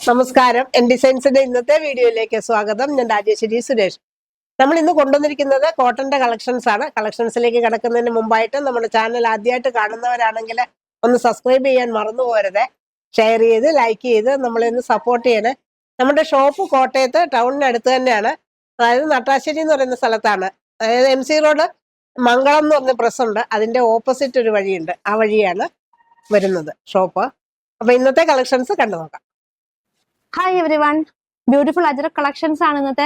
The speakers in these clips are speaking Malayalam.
നമസ്കാരം. എൻ ഡിസൈൻസിന്റെ ഇന്നത്തെ വീഡിയോയിലേക്ക് സ്വാഗതം. ഞാൻ രാജേശ്വരി സുരേഷ്. നമ്മൾ ഇന്ന് കൊണ്ടുവന്നിരിക്കുന്നത് കോട്ടന്റെ കളക്ഷൻസ് ആണ്. കളക്ഷൻസിലേക്ക് കിടക്കുന്നതിന് മുമ്പായിട്ട് നമ്മുടെ ചാനൽ ആദ്യമായിട്ട് കാണുന്നവരാണെങ്കിൽ ഒന്ന് സബ്സ്ക്രൈബ് ചെയ്യാൻ മറന്നു പോകരുത്. ഷെയർ ചെയ്ത് ലൈക്ക് ചെയ്ത് നമ്മളെ ഒന്ന് സപ്പോർട്ട് ചെയ്യണേ. നമ്മുടെ ഷോപ്പ് കോട്ടയത്ത് ടൗണിനടുത്ത് തന്നെയാണ്. അതായത് നട്ടാശ്ശേരി എന്ന് പറയുന്ന സ്ഥലത്താണ്. അതായത് MC റോഡ് മംഗളം എന്ന് പറഞ്ഞ പ്രസ് ഉണ്ട്, അതിന്റെ ഓപ്പോസിറ്റ് ഒരു വഴിയുണ്ട്. ആ വഴിയാണ് വരുന്നത് ഷോപ്പ്. അപ്പൊ ഇന്നത്തെ കളക്ഷൻസ് കണ്ടു നോക്കാം. Hi every one, beautiful ajrak collections ആണ് ഇന്നത്തെ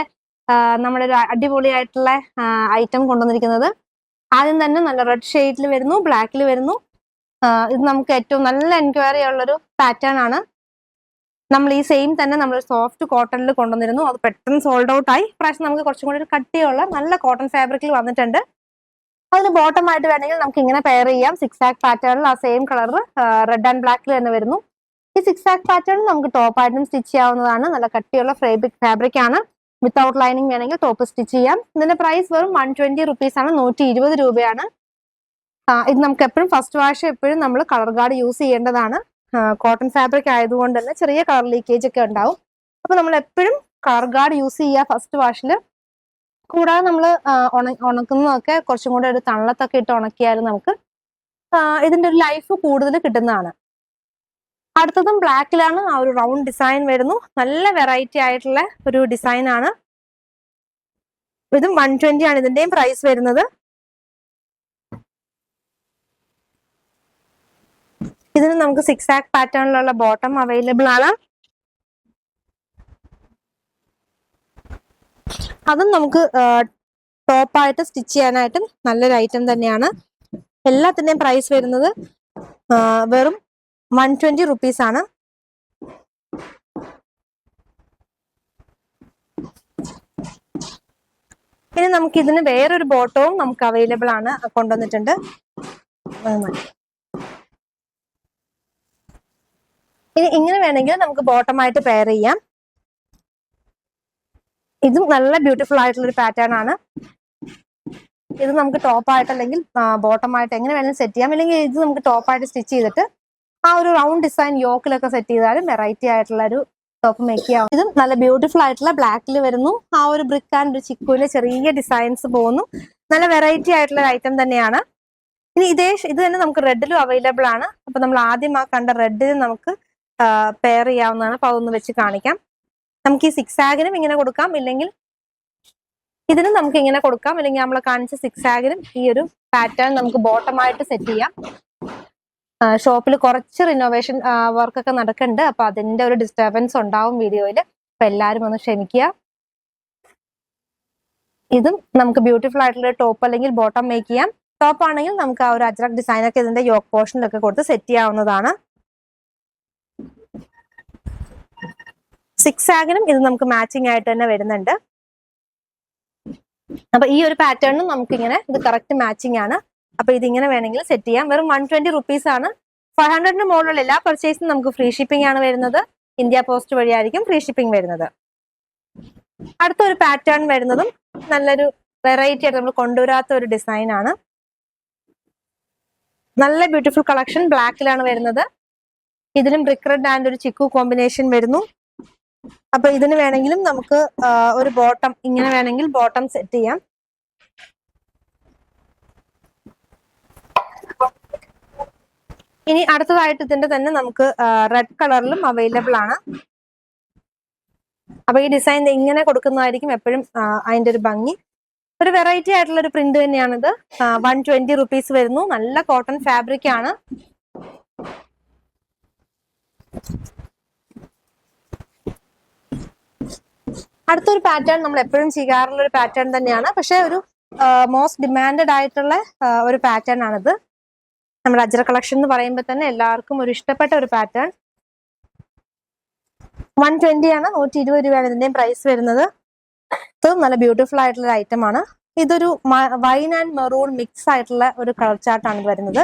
നമ്മുടെ ഒരു അടിപൊളിയായിട്ടുള്ള ഐറ്റം കൊണ്ടുവന്നിരിക്കുന്നത്. ആദ്യം തന്നെ നല്ല റെഡ് ഷെയ്ഡിൽ വരുന്നു, ബ്ലാക്കിൽ വരുന്നു. ഇത് നമുക്ക് ഏറ്റവും നല്ല എൻക്വയറി ഉള്ളൊരു പാറ്റേൺ ആണ്. നമ്മൾ ഈ സെയിം തന്നെ നമ്മൾ സോഫ്റ്റ് കോട്ടണിൽ കൊണ്ടുവന്നിരുന്നു, അത് പെട്ടെന്ന് സോൾഡ് ഔട്ട് ആയി. പ്രാവശ്യം നമുക്ക് കുറച്ചും കൂടി ഒരു കട്ടിയുള്ള നല്ല കോട്ടൺ ഫാബ്രിക്കിൽ വന്നിട്ടുണ്ട്. അതിന് ബോട്ടം ആയിട്ട് വേണമെങ്കിൽ നമുക്ക് ഇങ്ങനെ പെയർ ചെയ്യാം. 6 ആക്ക് പാറ്റേണിൽ ആ സെയിം കളർ റെഡ് ആൻഡ് ബ്ലാക്കിൽ തന്നെ വരുന്നു. ഈ 6 ആക്ക് പാറ്റേൺ നമുക്ക് ടോപ്പ് ആയിട്ടും സ്റ്റിച്ച് ചെയ്യാവുന്നതാണ്. നല്ല കട്ടിയുള്ള ഫാബ്രിക് ആണ്. വിത്തൗട്ട് ലൈനിങ് വേണമെങ്കിൽ ടോപ്പ് സ്റ്റിച്ച് ചെയ്യാം. ഇതിന്റെ പ്രൈസ് വെറും 120 റുപ്പീസ് ആണ്, 120 രൂപയാണ്. ഇത് നമുക്ക് എപ്പോഴും ഫസ്റ്റ് വാഷ് എപ്പോഴും നമ്മൾ കളർ ഗാർഡ് യൂസ് ചെയ്യേണ്ടതാണ്. കോട്ടൺ ഫാബ്രിക് ആയതുകൊണ്ട് തന്നെ ചെറിയ കളർ ലീക്കേജ് ഒക്കെ ഉണ്ടാവും. അപ്പൊ നമ്മൾ എപ്പോഴും കളർ ഗാർഡ് യൂസ് ചെയ്യുക ഫസ്റ്റ് വാഷിൽ. കൂടാതെ നമ്മൾ ഉണക്കുന്നതൊക്കെ കുറച്ചും കൂടെ ഒരു തണലത്തൊക്കെ ഇട്ട് ഉണക്കിയാലും നമുക്ക് ഇതിന്റെ ഒരു ലൈഫ് കൂടുതൽ കിട്ടുന്നതാണ്. അടുത്തതും ബ്ലാക്കിലാണ്. ആ ഒരു റൗണ്ട് ഡിസൈൻ വരുന്നു. നല്ല വെറൈറ്റി ആയിട്ടുള്ള ഒരു ഡിസൈൻ ആണ്. ഇതും 120 ആണ് ഇതിന്റെയും പ്രൈസ് വരുന്നത്. ഇതിന് നമുക്ക് 6 ആക്ക് പാറ്റേണിലുള്ള ബോട്ടം അവൈലബിൾ ആണ്. അതും നമുക്ക് ടോപ്പായിട്ട് സ്റ്റിച്ച് ചെയ്യാനായിട്ടും നല്ലൊരു ഐറ്റം തന്നെയാണ്. എല്ലാത്തിന്റെയും പ്രൈസ് വരുന്നത് വെറും 120 റുപ്പീസ് ആണ്. ഇനി നമുക്ക് ഇതിന് വേറൊരു ബോട്ടവും നമുക്ക് അവൈലബിൾ ആണ്, കൊണ്ടുവന്നിട്ടുണ്ട്. ഇനി ഇങ്ങനെ വേണമെങ്കിൽ നമുക്ക് ബോട്ടമായിട്ട് പെയർ ചെയ്യാം. ഇതും നല്ല ബ്യൂട്ടിഫുൾ ആയിട്ടുള്ള ഒരു പാറ്റേൺ ആണ്. ഇത് നമുക്ക് ടോപ്പായിട്ട് അല്ലെങ്കിൽ ബോട്ടമായിട്ട് എങ്ങനെ വേണമെങ്കിലും സെറ്റ് ചെയ്യാം. അല്ലെങ്കിൽ ഇത് നമുക്ക് ടോപ്പായിട്ട് സ്റ്റിച്ച് ചെയ്തിട്ട് ആ ഒരു റൗണ്ട് ഡിസൈൻ യോക്കിലൊക്കെ സെറ്റ് ചെയ്താലും വെറൈറ്റി ആയിട്ടുള്ള ഒരു ടോപ്പ് മേക്ക് ചെയ്യാം. ഇതും നല്ല ബ്യൂട്ടിഫുൾ ആയിട്ടുള്ള ബ്ലാക്കിൽ വരുന്നു. ആ ഒരു ബ്രിക്ക് ആൻഡ് ഒരു ചിക്കുവിന്റെ ചെറിയ ഡിസൈൻസ് പോകുന്നു. നല്ല വെറൈറ്റി ആയിട്ടുള്ള ഒരു ഐറ്റം തന്നെയാണ്. ഇനി ഇത് തന്നെ നമുക്ക് റെഡിലും അവൈലബിൾ ആണ്. അപ്പൊ നമ്മൾ ആദ്യം ആ കണ്ട റെഡിന് നമുക്ക് പെയർ ചെയ്യാവുന്നതാണ്. അപ്പൊ അതൊന്ന് വെച്ച് കാണിക്കാം. നമുക്ക് ഈ 6 ആഗിനും ഇങ്ങനെ കൊടുക്കാം, ഇല്ലെങ്കിൽ ഇതിനും നമുക്ക് ഇങ്ങനെ കൊടുക്കാം. അല്ലെങ്കിൽ നമ്മൾ കാണിച്ച 6 ആഗിനും ഈ ഒരു പാറ്റേൺ നമുക്ക് ബോട്ടമായിട്ട് സെറ്റ് ചെയ്യാം. ഷോപ്പിൽ കുറച്ച് റിനോവേഷൻ വർക്കൊക്കെ നടക്കുന്നുണ്ട്. അപ്പൊ അതിന്റെ ഒരു ഡിസ്റ്റർബൻസ് ഉണ്ടാവും വീഡിയോയിൽ. അപ്പൊ എല്ലാവരും ഒന്ന് ക്ഷമിക്കുക. ഇതും നമുക്ക് ബ്യൂട്ടിഫുൾ ആയിട്ടുള്ള ടോപ്പ് അല്ലെങ്കിൽ ബോട്ടം മേക്ക് ചെയ്യാം. ടോപ്പ് ആണെങ്കിൽ നമുക്ക് ആ ഒരു അജ്രക് ഡിസൈൻ ഒക്കെ ഇതിന്റെ യോക്ക് പോർഷനിലൊക്കെ കൊടുത്ത് സെറ്റ് ചെയ്യാവുന്നതാണ്. 6 ആഗിനും ഇത് നമുക്ക് മാച്ചിങ് ആയിട്ട് തന്നെ വരുന്നുണ്ട്. അപ്പൊ ഈ ഒരു പാറ്റേണും നമുക്കിങ്ങനെ ഇത് കറക്റ്റ് മാച്ചിങ് ആണ്. അപ്പൊ ഇതിങ്ങനെ വേണമെങ്കിൽ സെറ്റ് ചെയ്യാം. വെറും 120 റുപ്പീസ് ആണ്. 500 മുകളിലുള്ള എല്ലാ പർച്ചേസിനും നമുക്ക് ഫ്രീ ഷിപ്പിംഗ് ആണ് വരുന്നത്. ഇന്ത്യ പോസ്റ്റ് വഴിയായിരിക്കും ഫ്രീ ഷിപ്പിംഗ് വരുന്നത്. അടുത്തൊരു പാറ്റേൺ വരുന്നതും നല്ലൊരു വെറൈറ്റി ആയിട്ട് നമ്മൾ കൊണ്ടുവരാത്ത ഒരു ഡിസൈൻ ആണ്. നല്ല ബ്യൂട്ടിഫുൾ കളക്ഷൻ ബ്ലാക്കിലാണ് വരുന്നത്. ഇതിലും ബ്രിക്ക് റെഡ് ആൻഡ് ഒരു ചിക്കു കോമ്പിനേഷൻ വരുന്നു. അപ്പൊ ഇതിന് വേണമെങ്കിലും നമുക്ക് ഒരു ബോട്ടം ഇങ്ങനെ വേണമെങ്കിൽ ബോട്ടം സെറ്റ് ചെയ്യാം. ഇനി അടുത്തതായിട്ട് ഇതിന്റെ തന്നെ നമുക്ക് റെഡ് കളറിലും അവൈലബിൾ ആണ്. അപ്പൊ ഈ ഡിസൈൻ ഇങ്ങനെ കൊടുക്കുന്നതായിരിക്കും എപ്പോഴും അതിന്റെ ഒരു ഭംഗി. ഒരു വെറൈറ്റി ആയിട്ടുള്ള ഒരു പ്രിന്റ് തന്നെയാണിത്. 120 റുപ്പീസ് വരുന്നു. നല്ല കോട്ടൺ ഫാബ്രിക് ആണ്. അടുത്തൊരു പാറ്റേൺ നമ്മൾ എപ്പോഴും ചെയ്യാറുള്ള ഒരു പാറ്റേൺ തന്നെയാണ്. പക്ഷെ ഒരു മോസ്റ്റ് ഡിമാൻഡഡ് ആയിട്ടുള്ള ഒരു പാറ്റേൺ ആണിത്. നമ്മുടെ അജ്രക് കളക്ഷൻ എന്ന് പറയുമ്പോൾ തന്നെ എല്ലാവർക്കും ഒരു ഇഷ്ടപ്പെട്ട ഒരു പാറ്റേൺ. 120 ആണ്, 120 രൂപയാണ് ഇതിന്റെയും പ്രൈസ് വരുന്നത്. ഇത് നല്ല ബ്യൂട്ടിഫുൾ ആയിട്ടുള്ള ഒരു ഐറ്റം ആണ്. ഇതൊരു വൈൻ ആൻഡ് മെറൂൺ മിക്സ് ആയിട്ടുള്ള ഒരു കളർ ചാർട്ടാണ് ഇത് വരുന്നത്.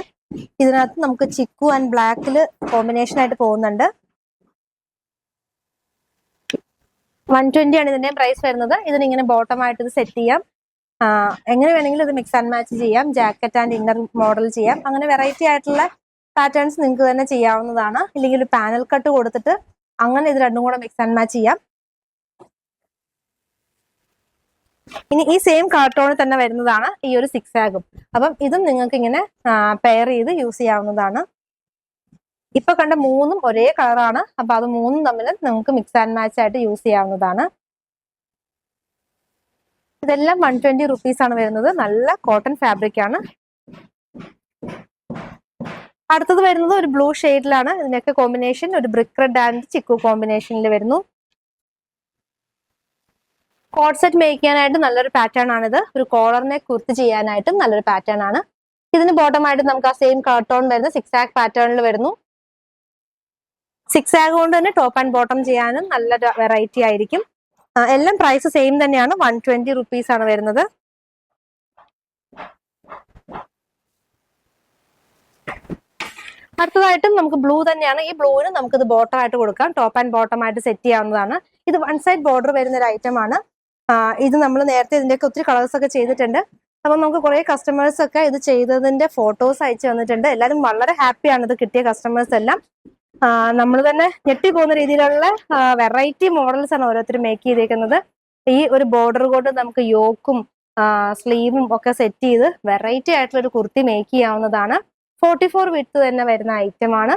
ഇതിനകത്ത് നമുക്ക് ചിക്കു ആൻഡ് ബ്ലാക്കിൽ കോമ്പിനേഷൻ ആയിട്ട് പോകുന്നുണ്ട്. 120 ആണ് ഇതിന്റെയും പ്രൈസ് വരുന്നത്. ഇതിനിങ്ങനെ ബോട്ടമായിട്ട് ഇത് സെറ്റ് ചെയ്യാം. എങ്ങനെ വേണമെങ്കിലും ഇത് മിക്സ് ആൻഡ് മാച്ച് ചെയ്യാം. ജാക്കറ്റ് ആൻഡ് ഇന്നർ മോഡൽ ചെയ്യാം. അങ്ങനെ വെറൈറ്റി ആയിട്ടുള്ള പാറ്റേൺസ് നിങ്ങൾക്ക് തന്നെ ചെയ്യാവുന്നതാണ്. ഇല്ലെങ്കിൽ ഒരു പാനൽ കട്ട് കൊടുത്തിട്ട് അങ്ങനെ ഇത് രണ്ടും കൂടെ മിക്സ് ആൻഡ് മാച്ച് ചെയ്യാം. ഇനി ഈ സെയിം കാർട്ടോണിൽ തന്നെ വരുന്നതാണ് ഈ ഒരു 6 ആഗും. അപ്പം ഇതും നിങ്ങൾക്ക് ഇങ്ങനെ പെയർ ചെയ്ത് യൂസ് ചെയ്യാവുന്നതാണ്. ഇപ്പൊ കണ്ട മൂന്നും ഒരേ കളറാണ്. അപ്പൊ അത് മൂന്നും തമ്മിൽ നമുക്ക് മിക്സ് ആൻഡ് മാച്ച് ആയിട്ട് യൂസ് ചെയ്യാവുന്നതാണ്. ഇതെല്ലാം 120 റുപ്പീസ് ആണ് വരുന്നത്. നല്ല കോട്ടൺ ഫാബ്രിക് ആണ്. അടുത്തത് വരുന്നത് ഒരു ബ്ലൂ ഷെയ്ഡിലാണ്. ഇതിനൊക്കെ കോമ്പിനേഷൻ ഒരു ബ്രിക്ക് റെഡ് ആൻഡ് ചിക്കു കോമ്പിനേഷനിൽ വരുന്നു. കോഡ് സെറ്റ് മേക്ക് ചെയ്യാനായിട്ട് നല്ലൊരു പാറ്റേൺ ആണിത്. ഒരു കോളറിനെ കുർത്തി ചെയ്യാനായിട്ടും നല്ലൊരു പാറ്റേൺ ആണ്. ഇതിന് ബോട്ടമായിട്ട് നമുക്ക് ആ സെയിം കാർട്ടോൺ വരുന്ന 6 ആഗ് പാറ്റേണിൽ വരുന്നു. 6 ആഗ് കൊണ്ട് തന്നെ ടോപ്പ് ആൻഡ് ബോട്ടം ചെയ്യാനും നല്ല വെറൈറ്റി ആയിരിക്കും. എല്ലാം പ്രൈസ് സെയിം തന്നെയാണ്. 120 റുപ്പീസ് ആണ് വരുന്നത്. അടുത്തതായിട്ടും നമുക്ക് ബ്ലൂ തന്നെയാണ്. ഈ ബ്ലൂവിന് നമുക്ക് ഇത് ബോട്ടം ആയിട്ട് കൊടുക്കാം. ടോപ്പ് ആൻഡ് ബോട്ടം ആയിട്ട് സെറ്റ് ചെയ്യാവുന്നതാണ്. ഇത് 1 സൈഡ് ബോർഡർ വരുന്ന ഒരു ഐറ്റം ആണ്. ഇത് നമ്മൾ നേരത്തെ ഇതിന്റെയൊക്കെ ഒത്തിരി കളേഴ്സ് ഒക്കെ ചെയ്തിട്ടുണ്ട്. അപ്പൊ നമുക്ക് കുറെ കസ്റ്റമേഴ്സ് ഒക്കെ ഇത് ചെയ്തതിന്റെ ഫോട്ടോസ് അയച്ചു തന്നിട്ടുണ്ട്. എല്ലാവരും വളരെ ഹാപ്പിയാണ് ഇത് കിട്ടിയ കസ്റ്റമേഴ്സ് എല്ലാം. നമ്മൾ തന്നെ ഞെട്ടി പോകുന്ന രീതിയിലുള്ള വെറൈറ്റി മോഡൽസ് ആണ് ഓരോരുത്തരും മേക്ക് ചെയ്തേക്കുന്നത്. ഈ ഒരു ബോർഡർ കൊണ്ട് നമുക്ക് യോക്കും സ്ലീവും ഒക്കെ സെറ്റ് ചെയ്ത് വെറൈറ്റി ആയിട്ടുള്ള ഒരു കുർത്തി മേക്ക് ചെയ്യാവുന്നതാണ്. 44 വിഡ്ത്ത് തന്നെ വരുന്ന ഐറ്റം ആണ്.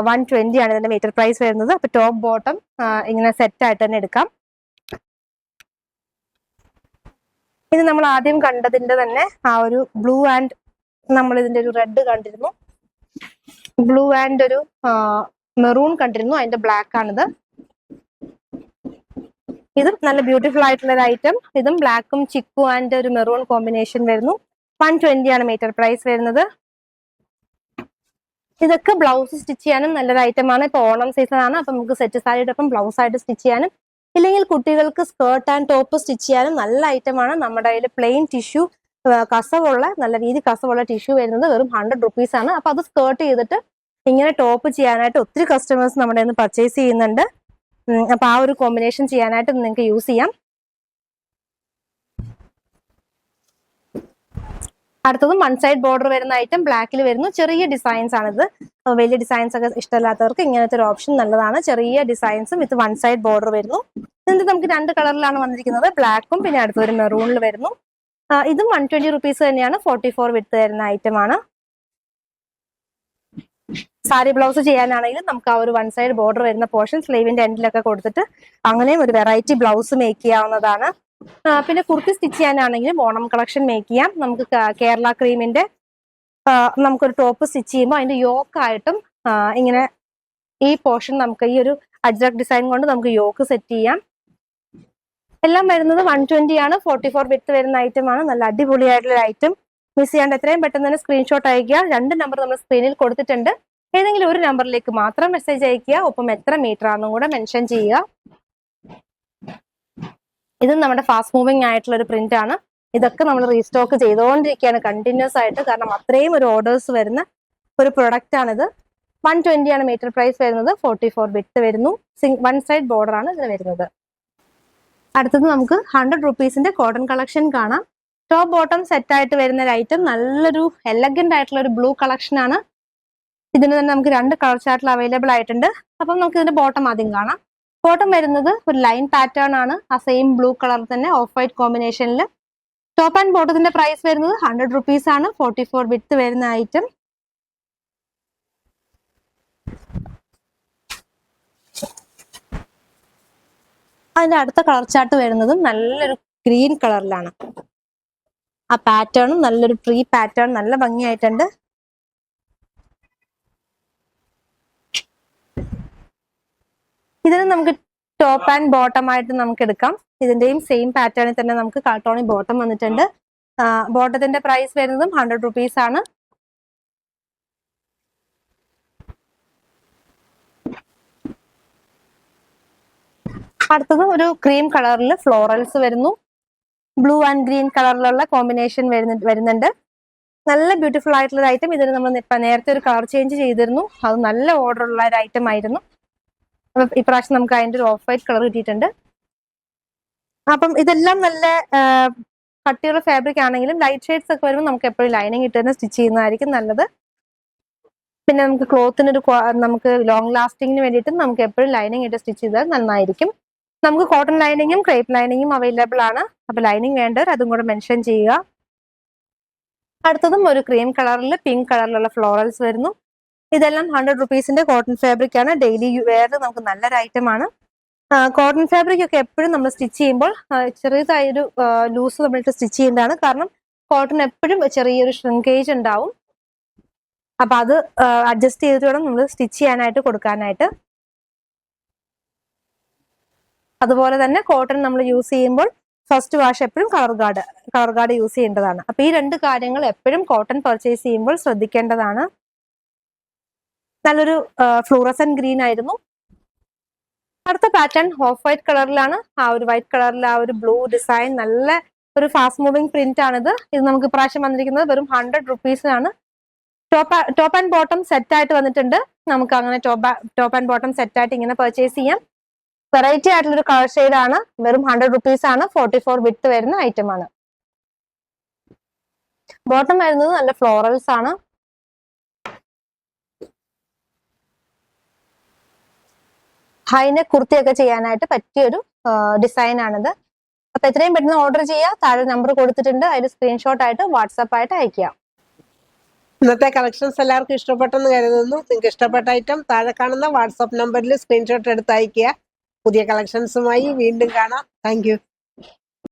120 ആണ് ഇതിന്റെ മീറ്റർ പ്രൈസ് വരുന്നത്. അപ്പൊ ടോപ്പ് ബോട്ടം ഇങ്ങനെ സെറ്റ് ആയിട്ട് തന്നെ എടുക്കാം. ഇത് നമ്മൾ ആദ്യം കണ്ടതിന്റെ തന്നെ ആ ഒരു ബ്ലൂ ആൻഡ് നമ്മൾ ഇതിന്റെ ഒരു റെഡ് കണ്ടിരുന്നു. ബ്ലൂ ആൻഡ് ഒരു മെറൂൺ കണ്ടിരുന്നു. അതിന്റെ ബ്ലാക്ക് ആണിത്. ഇതും നല്ല ബ്യൂട്ടിഫുൾ ആയിട്ടുള്ള ഒരു ഐറ്റം. ഇതും ബ്ലാക്കും ചിക്കു ആൻഡ് ഒരു മെറൂൺ കോമ്പിനേഷൻ വരുന്നു. 120 ആണ് മീറ്റർ പ്രൈസ് വരുന്നത്. ഇതൊക്കെ ബ്ലൗസ് സ്റ്റിച്ച് ചെയ്യാനും നല്ലൊരു ഐറ്റം ആണ്. ഇപ്പൊ ഓണം സീസൺ ആണ്. അപ്പൊ നമുക്ക് സെറ്റ് സാരിയുടെ ഒപ്പം ബ്ലൗസ് ആയിട്ട് സ്റ്റിച്ച് ചെയ്യാനും ഇല്ലെങ്കിൽ കുട്ടികൾക്ക് സ്കേർട്ട് ആൻഡ് ടോപ്പ് സ്റ്റിച്ച് ചെയ്യാനും നല്ല ഐറ്റം ആണ്. നമ്മുടെ കയ്യിൽ പ്ലെയിൻ ടിഷ്യൂ കസവുള്ള നല്ല രീതി കസവുള്ള ടിഷ്യൂ വരുന്നത് വെറും 100 റുപ്പീസ് ആണ്. അപ്പൊ അത് സ്കേർട്ട് ചെയ്തിട്ട് ഇങ്ങനെ ടോപ്പ് ചെയ്യാനായിട്ട് ഒത്തിരി കസ്റ്റമേഴ്സ് നമ്മുടെ നിന്ന് പർച്ചേസ് ചെയ്യുന്നുണ്ട്. അപ്പൊ ആ ഒരു കോമ്പിനേഷൻ ചെയ്യാനായിട്ട് നിങ്ങൾക്ക് യൂസ് ചെയ്യാം. അടുത്തതും 1 സൈഡ് ബോർഡർ വരുന്ന ഐറ്റം ബ്ലാക്കിൽ വരുന്നു. ചെറിയ ഡിസൈൻസ് ആണിത്. വലിയ ഡിസൈൻസ് ഒക്കെ ഇഷ്ടമില്ലാത്തവർക്ക് ഇങ്ങനത്തെ ഒരു ഓപ്ഷൻ നല്ലതാണ്. ചെറിയ ഡിസൈൻസും ഇത് 1 സൈഡ് ബോർഡർ വരുന്നു. ഇതിന്റെ നമുക്ക് 2 കളറിലാണ് വന്നിരിക്കുന്നത്. ബ്ലാക്കും പിന്നെ അടുത്തൊരു മെറൂണിൽ വരുന്നു. ഇതും 120 റുപ്പീസ് തന്നെയാണ്. 44 വിഡ്ത്ത് വരുന്ന ഐറ്റം ആണ്. സാരി ബ്ലൗസ് ചെയ്യാനാണെങ്കിലും നമുക്ക് ആ ഒരു 1 സൈഡ് ബോർഡർ വരുന്ന പോർഷൻ സ്ലീവിന്റെ എൻഡിലൊക്കെ കൊടുത്തിട്ട് അങ്ങനെയും ഒരു വെറൈറ്റി ബ്ലൗസ് മേക്ക് ചെയ്യാവുന്നതാണ്. പിന്നെ കുർത്തി സ്റ്റിച്ച് ചെയ്യാനാണെങ്കിലും ഓണം കളക്ഷൻ മേക്ക് ചെയ്യാം. നമുക്ക് കേരള ക്രീമിന്റെ നമുക്കൊരു ടോപ്പ് സ്റ്റിച്ച് ചെയ്യുമ്പോൾ അതിന്റെ യോക്കായിട്ടും ഇങ്ങനെ ഈ പോർഷൻ നമുക്ക് ഈ ഒരു അജ്രക് ഡിസൈൻ കൊണ്ട് നമുക്ക് യോക്ക് സെറ്റ് ചെയ്യാം. എല്ലാം വരുന്നത് 120 ആണ്. 44 വിഡ്ത്ത് വരുന്ന ഐറ്റം ആണ്. നല്ല അടിപൊളിയായിട്ടുള്ള ഐറ്റം. മിസ് ചെയ്യാണ്ട് എത്രയും പെട്ടെന്ന് തന്നെ സ്ക്രീൻഷോട്ട് അയക്കുക. 2 നമ്പർ നമ്മൾ സ്ക്രീനിൽ കൊടുത്തിട്ടുണ്ട്. ഏതെങ്കിലും ഒരു നമ്പറിലേക്ക് മാത്രം മെസ്സേജ് അയക്കുക. ഒപ്പം എത്ര മീറ്റർ ആണെന്നും കൂടെ മെൻഷൻ ചെയ്യുക. ഇത് നമ്മുടെ ഫാസ്റ്റ് മൂവിങ് ആയിട്ടുള്ള ഒരു പ്രിന്റ് ആണ്. ഇതൊക്കെ നമ്മൾ റീസ്റ്റോക്ക് ചെയ്തുകൊണ്ടിരിക്കുകയാണ് കണ്ടിന്യൂസ് ആയിട്ട്. കാരണം അത്രയും ഒരു ഓർഡേഴ്സ് വരുന്ന ഒരു പ്രൊഡക്റ്റ് ആണിത്. 120 ആണ് മീറ്റർ പ്രൈസ് വരുന്നത്. 44 വിഡ്ത്ത് വരുന്നു. 1 സൈഡ് ബോർഡർ ആണ് ഇതിന് വരുന്നത്. അടുത്തത് നമുക്ക് 100 റുപ്പീസിന്റെ കോട്ടൺ കളക്ഷൻ കാണാം. ടോപ്പ് ബോട്ടം സെറ്റ് ആയിട്ട് വരുന്ന ഒരു ഐറ്റം. നല്ലൊരു എലഗന്റ് ആയിട്ടുള്ള ഒരു ബ്ലൂ കളക്ഷൻ ആണ്. ഇതിന് തന്നെ നമുക്ക് 2 കളർ ചാർട്ടിൽ അവൈലബിൾ ആയിട്ടുണ്ട്. അപ്പം നമുക്ക് ഇതിന്റെ ബോട്ടം ആദ്യം കാണാം. ബോട്ടം വരുന്നത് ഒരു ലൈൻ പാറ്റേൺ ആണ്. ആ സെയിം ബ്ലൂ കളർ തന്നെ ഓഫ് വൈറ്റ് കോമ്പിനേഷനിൽ. ടോപ്പ് ആൻഡ് ബോട്ടത്തിന്റെ പ്രൈസ് വരുന്നത് 100 റുപ്പീസ് ആണ്. 44 വിഡ്ത്ത് വരുന്ന ഐറ്റം. അതിന്റെ അടുത്ത കളർ ചാർട്ട് വരുന്നതും നല്ലൊരു ഗ്രീൻ കളറിലാണ്. ആ പാറ്റേണും നല്ലൊരു ട്രീ പാറ്റേൺ നല്ല ഭംഗിയായിട്ടുണ്ട്. ഇതിന് നമുക്ക് ടോപ്പ് ആൻഡ് ബോട്ടം ആയിട്ട് നമുക്ക് എടുക്കാം. ഇതിന്റെയും സെയിം പാറ്റേണിൽ തന്നെ നമുക്ക് കാർട്ടോണി ബോട്ടം വന്നിട്ടുണ്ട്. ബോട്ടത്തിന്റെ പ്രൈസ് വരുന്നതും 100 റുപ്പീസ് ആണ്. അടുത്തത് ഒരു ക്രീം കളറിൽ ഫ്ലോറൽസ് വരുന്നു. ബ്ലൂ ആൻഡ് ഗ്രീൻ കളറിലുള്ള കോമ്പിനേഷൻ വരുന്നുണ്ട്. നല്ല ബ്യൂട്ടിഫുൾ ആയിട്ടുള്ള ഒരു ഐറ്റം. ഇതിന് നമ്മൾ നേരത്തെ ഒരു കളർ ചേഞ്ച് ചെയ്തിരുന്നു. അത് നല്ല ഓർഡർ ഉള്ള ഒരു ഐറ്റം ആയിരുന്നു. ഇപ്രാവശ്യം നമുക്ക് അതിന്റെ ഒരു ഓഫ് വൈറ്റ് കളർ കിട്ടിയിട്ടുണ്ട്. അപ്പം ഇതെല്ലാം നല്ല കട്ടിയുള്ള ഫാബ്രിക് ആണെങ്കിലും ലൈറ്റ് ഷെയ്ഡ്സ് ഒക്കെ വരുമ്പോൾ നമുക്ക് എപ്പോഴും ലൈനിങ് ഇട്ട് തന്നെ സ്റ്റിച്ച് ചെയ്യുന്നതായിരിക്കും നല്ലത്. പിന്നെ നമുക്ക് ക്ലോത്തിനൊരു നമുക്ക് ലോങ് ലാസ്റ്റിങ്ങിന് വേണ്ടിയിട്ട് നമുക്ക് എപ്പോഴും ലൈനിങ് ഇട്ട് സ്റ്റിച്ച് ചെയ്താൽ നന്നായിരിക്കും. നമുക്ക് കോട്ടൺ ലൈനിങ്ങും ക്രേപ്പ് ലൈനിങ്ങും അവൈലബിൾ ആണ്. അപ്പൊ ലൈനിങ് വേണ്ടവർ അതും കൂടെ മെൻഷൻ ചെയ്യുക. അടുത്തതും ഒരു ക്രീം കളറിൽ പിങ്ക് കളറിലുള്ള ഫ്ലോറൽസ് വരുന്നു. ഇതെല്ലാം 100 റുപ്പീസിന്റെ കോട്ടൺ ഫാബ്രിക് ആണ്. ഡെയിലി വെയറിൽ നമുക്ക് നല്ലൊരു ഐറ്റം ആണ്. കോട്ടൺ ഫാബ്രിക് ഒക്കെ എപ്പോഴും നമ്മൾ സ്റ്റിച്ച് ചെയ്യുമ്പോൾ ചെറിയതായൊരു ലൂസ് നമ്മളിട്ട് സ്റ്റിച്ച് ചെയ്യേണ്ടതാണ്. കാരണം കോട്ടൺ എപ്പോഴും ചെറിയൊരു ഷ്രിങ്കേജ് ഉണ്ടാവും. അപ്പൊ അത് അഡ്ജസ്റ്റ് ചെയ്തിട്ട് വേണം നമ്മൾ സ്റ്റിച്ച് ചെയ്യാനായിട്ട് കൊടുക്കാനായിട്ട്. അതുപോലെ തന്നെ കോട്ടൺ നമ്മൾ യൂസ് ചെയ്യുമ്പോൾ ഫസ്റ്റ് വാഷ് എപ്പോഴും കളർ ഗാർഡ് യൂസ് ചെയ്യേണ്ടതാണ്. അപ്പൊ ഈ 2 കാര്യങ്ങൾ എപ്പോഴും കോട്ടൺ പർച്ചേസ് ചെയ്യുമ്പോൾ ശ്രദ്ധിക്കേണ്ടതാണ്. നല്ലൊരു ഫ്ലൂറസൻ ഗ്രീൻ ആയിരുന്നു. അടുത്ത പാറ്റേൺ ഓഫ് വൈറ്റ് കളറിലാണ്. ആ ഒരു വൈറ്റ് കളറിൽ ആ ഒരു ബ്ലൂ ഡിസൈൻ, നല്ല ഒരു ഫാസ്റ്റ് മൂവിങ് പ്രിന്റ് ആണിത്. ഇത് നമുക്ക് ഇപ്രാവശ്യം വന്നിരിക്കുന്നത് വെറും 100 റുപ്പീസിനാണ്. ടോപ്പ് ആൻഡ് ബോട്ടം സെറ്റ് ആയിട്ട് വന്നിട്ടുണ്ട്. നമുക്ക് അങ്ങനെ ടോപ്പ് ആൻഡ് ബോട്ടം സെറ്റ് ആയിട്ട് ഇങ്ങനെ പർച്ചേസ് ചെയ്യാം. വെറൈറ്റി ആയിട്ടുള്ള ഒരു കളർ ഷെയ്ഡ് ആണ്. വെറും 100 റുപ്പീസ് ആണ്. 44 വിഡ്ത്ത് വരുന്ന ഐറ്റം ആണ്. ബോട്ടം വരുന്നത് നല്ല ഫ്ലോറൽസ് ആണ്. ഹൈനെക്ക് കുർത്തിയൊക്കെ ചെയ്യാനായിട്ട് പറ്റിയൊരു ഡിസൈൻ ആണിത്. അപ്പൊ എത്രയും പെട്ടെന്ന് ഓർഡർ ചെയ്യുക. താഴെ നമ്പർ കൊടുത്തിട്ടുണ്ട്. അതിൽ സ്ക്രീൻഷോട്ട് ആയിട്ട് വാട്സാപ്പ് ആയിട്ട് അയക്കുക. ഇന്നത്തെ കളക്ഷൻസ് എല്ലാവർക്കും ഇഷ്ടപ്പെട്ടെന്ന് കരുതുന്നു. നിങ്ങൾക്ക് ഇഷ്ടപ്പെട്ട ഐറ്റം താഴെ കാണുന്ന വാട്സാപ്പ് നമ്പറിൽ സ്ക്രീൻഷോട്ട് എടുത്ത് അയക്കുക. പുതിയ കളക്ഷൻസുമായി വീണ്ടും കാണാം. താങ്ക്